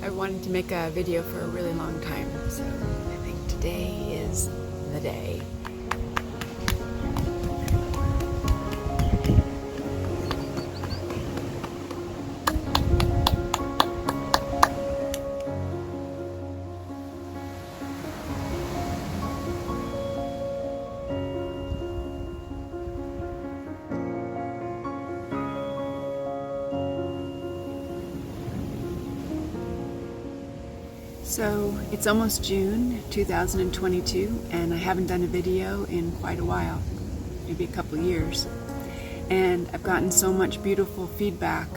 I wanted to make a video for a really long time, so I think today is the day. So it's almost June 2022 and I haven't done a video in quite a while, maybe a couple years. And I've gotten so much beautiful feedback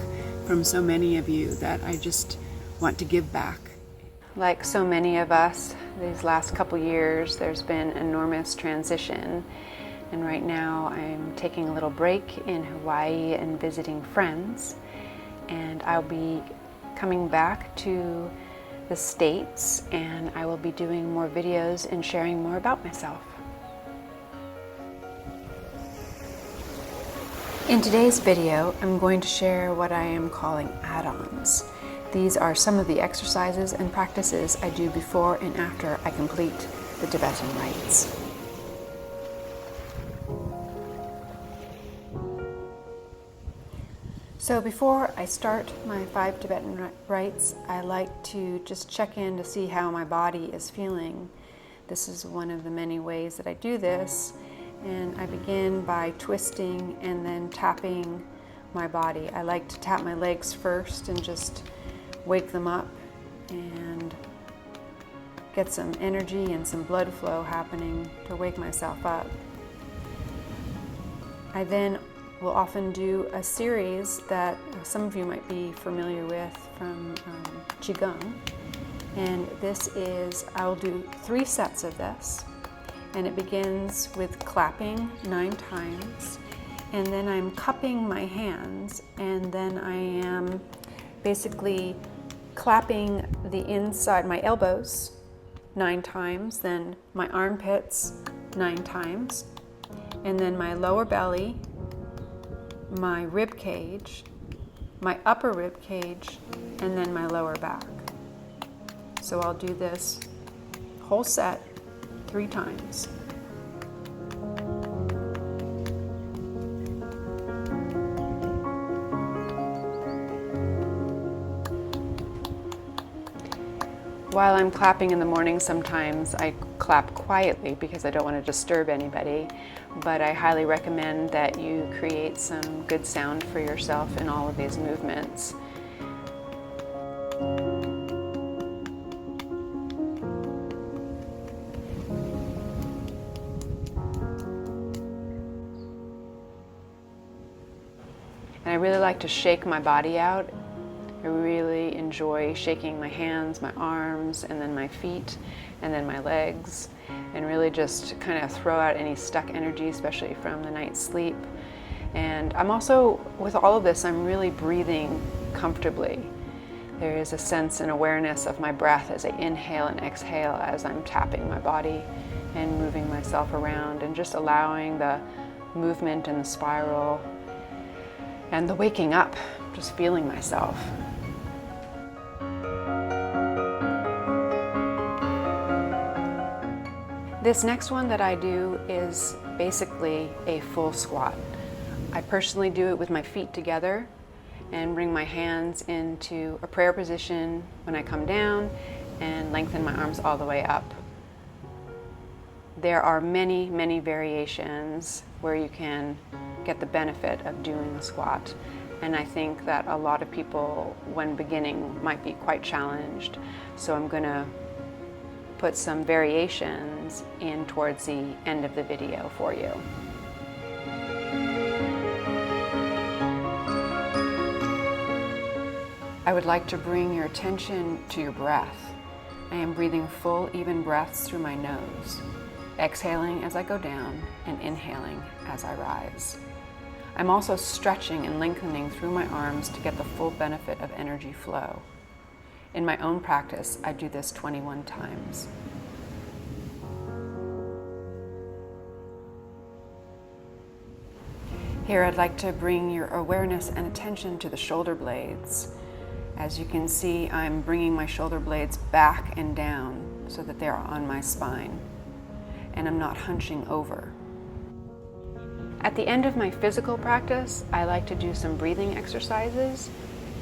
from so many of you that I just want to give back. Like so many of us, these last couple years there's been enormous transition, and right now I'm taking a little break in Hawaii and visiting friends, and I'll be coming back to the States, and I will be doing more videos and sharing more about myself. In today's video, I'm going to share what I am calling add-ons. These are some of the exercises and practices I do before and after I complete the Tibetan rites. So before I start my 5 Tibetan rites, I like to just check in to see how my body is feeling. This is one of the many ways that I do this, and I begin by twisting and then tapping my body. I like to tap my legs first and just wake them up and get some energy and some blood flow happening to wake myself up. I then will often do a series that some of you might be familiar with from Qigong. And this is, I'll do 3 sets of this. And it begins with clapping 9 times. And then I'm cupping my hands. And then I am basically clapping the inside, my elbows 9 times. Then my armpits 9 times. And then my lower belly, my rib cage, my upper rib cage, and then my lower back. So I'll do this whole set 3 times. While I'm clapping in the morning, sometimes I clap quietly because I don't want to disturb anybody, but I highly recommend that you create some good sound for yourself in all of these movements. And I really like to shake my body out. I really enjoy shaking my hands, my arms, and then my feet, and then my legs, and really just kind of throw out any stuck energy, especially from the night's sleep. And I'm also, with all of this, I'm really breathing comfortably. There is a sense and awareness of my breath as I inhale and exhale as I'm tapping my body and moving myself around, and just allowing the movement and the spiral and the waking up, just feeling myself. This next one that I do is basically a full squat. I personally do it with my feet together and bring my hands into a prayer position when I come down and lengthen my arms all the way up. There are many, many variations where you can get the benefit of doing the squat. And I think that a lot of people, when beginning, might be quite challenged. So I'm going to put some variations in towards the end of the video for you. I would like to bring your attention to your breath. I am breathing full, even breaths through my nose, exhaling as I go down and inhaling as I rise. I'm also stretching and lengthening through my arms to get the full benefit of energy flow. In my own practice, I do this 21 times. Here I'd like to bring your awareness and attention to the shoulder blades. As you can see, I'm bringing my shoulder blades back and down so that they're on my spine, and I'm not hunching over. At the end of my physical practice, I like to do some breathing exercises.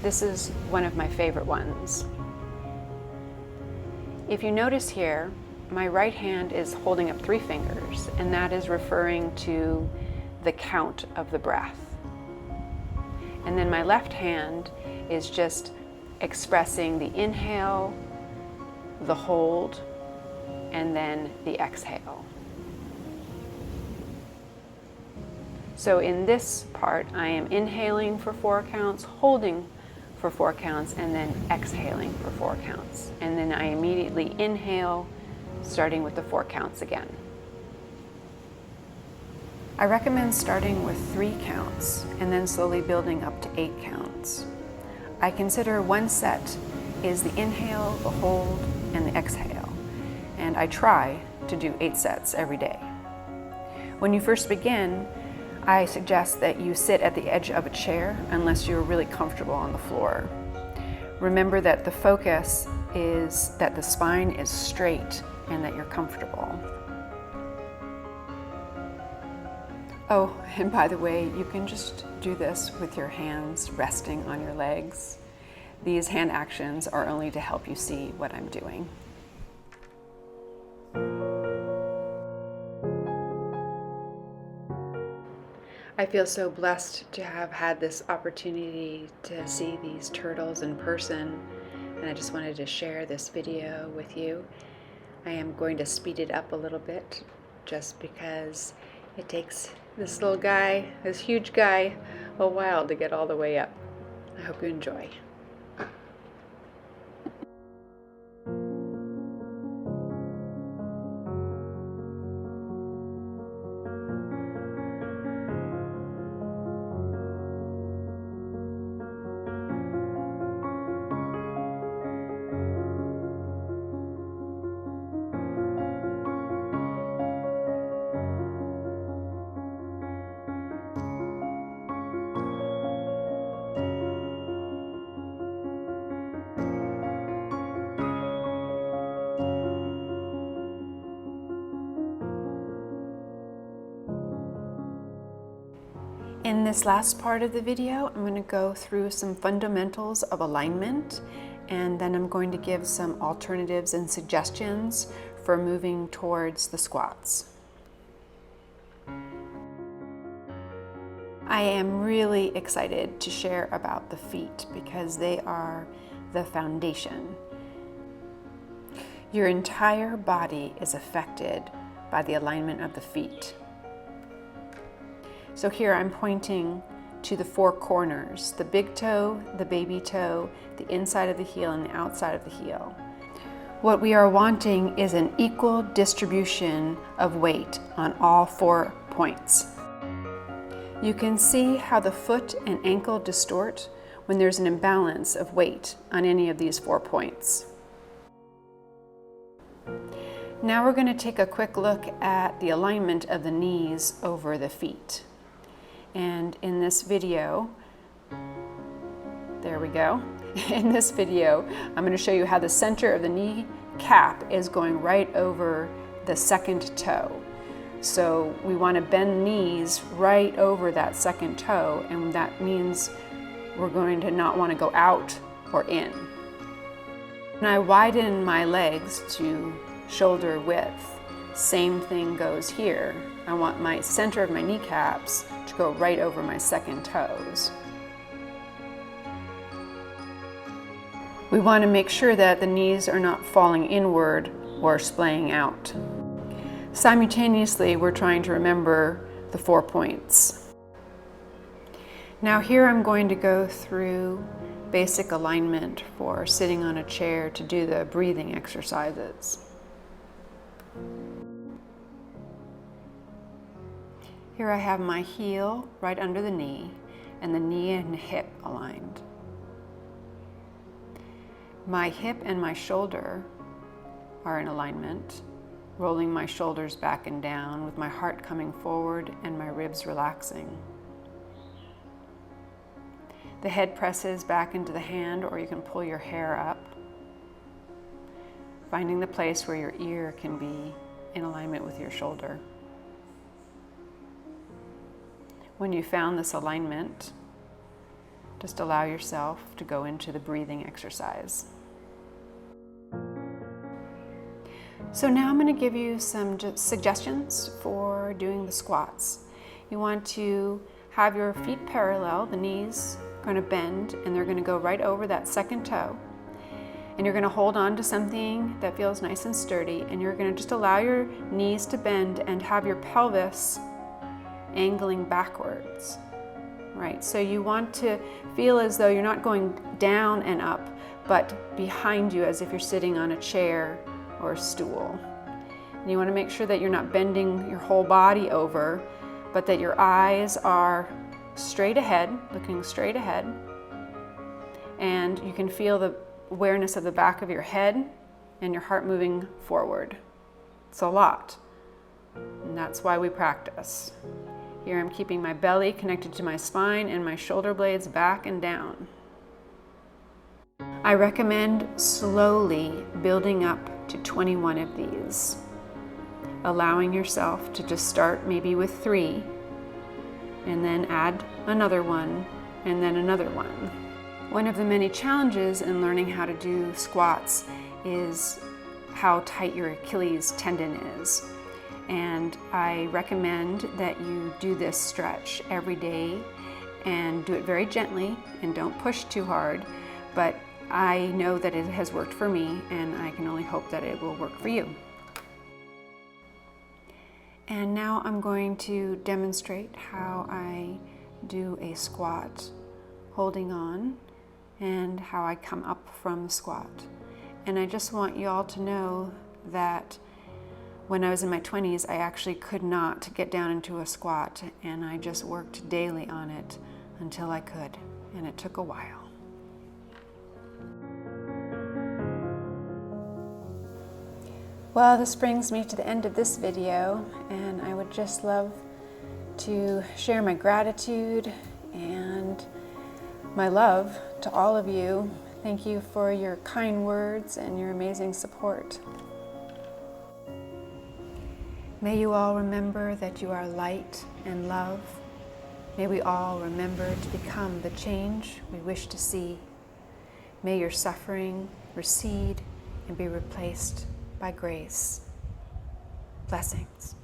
This is one of my favorite ones. If you notice here, my right hand is holding up 3 fingers, and that is referring to the count of the breath. And then my left hand is just expressing the inhale, the hold, and then the exhale. So in this part, I am inhaling for 4 counts, holding for 4 counts, and then exhaling for 4 counts. And then I immediately inhale, starting with the 4 counts again. I recommend starting with 3 counts and then slowly building up to 8 counts. I consider 1 set is the inhale, the hold, and the exhale, and I try to do 8 sets every day. When you first begin, I suggest that you sit at the edge of a chair unless you're really comfortable on the floor. Remember that the focus is that the spine is straight and that you're comfortable. Oh, and by the way, you can just do this with your hands resting on your legs. These hand actions are only to help you see what I'm doing. I feel so blessed to have had this opportunity to see these turtles in person, and I just wanted to share this video with you. I am going to speed it up a little bit just because it takes this little guy, this huge guy, a while to get all the way up. I hope you enjoy. In this last part of the video, I'm going to go through some fundamentals of alignment, and then I'm going to give some alternatives and suggestions for moving towards the squats. I am really excited to share about the feet because they are the foundation. Your entire body is affected by the alignment of the feet. So here I'm pointing to the 4 corners, the big toe, the baby toe, the inside of the heel, and the outside of the heel. What we are wanting is an equal distribution of weight on all 4 points. You can see how the foot and ankle distort when there's an imbalance of weight on any of these 4 points. Now we're going to take a quick look at the alignment of the knees over the feet. And in this video, there we go. In this video, I'm going to show you how the center of the knee cap is going right over the second toe. So we want to bend knees right over that second toe, and that means we're going to not want to go out or in. When I widen my legs to shoulder width, same thing goes here. I want my center of my kneecaps to go right over my second toes. We want to make sure that the knees are not falling inward or splaying out. Simultaneously, we're trying to remember the 4 points. Now here I'm going to go through basic alignment for sitting on a chair to do the breathing exercises. Here I have my heel right under the knee and the knee and hip aligned. My hip and my shoulder are in alignment, rolling my shoulders back and down with my heart coming forward and my ribs relaxing. The head presses back into the hand, or you can pull your hair up, finding the place where your ear can be in alignment with your shoulder. When you found this alignment, just allow yourself to go into the breathing exercise. So now I'm going to give you some suggestions for doing the squats. You want to have your feet parallel, the knees are going to bend, and they're going to go right over that second toe. And you're going to hold on to something that feels nice and sturdy, and you're going to just allow your knees to bend and have your pelvis angling backwards. Right, so you want to feel as though you're not going down and up, but behind you as if you're sitting on a chair or a stool. And you want to make sure that you're not bending your whole body over, but that your eyes are straight ahead, looking straight ahead. And you can feel the awareness of the back of your head and your heart moving forward. It's a lot, and that's why we practice. Here I'm keeping my belly connected to my spine and my shoulder blades back and down. I recommend slowly building up to 21 of these, allowing yourself to just start maybe with 3, and then add another one, and then another one. One of the many challenges in learning how to do squats is how tight your Achilles tendon is. And I recommend that you do this stretch every day and do it very gently and don't push too hard, but I know that it has worked for me, and I can only hope that it will work for you. And now I'm going to demonstrate how I do a squat holding on and how I come up from the squat. And I just want you all to know that when I was in my 20s, I actually could not get down into a squat, and I just worked daily on it until I could, and it took a while. Well, this brings me to the end of this video, and I would just love to share my gratitude and my love to all of you. Thank you for your kind words and your amazing support. May you all remember that you are light and love. May we all remember to become the change we wish to see. May your suffering recede and be replaced by grace. Blessings.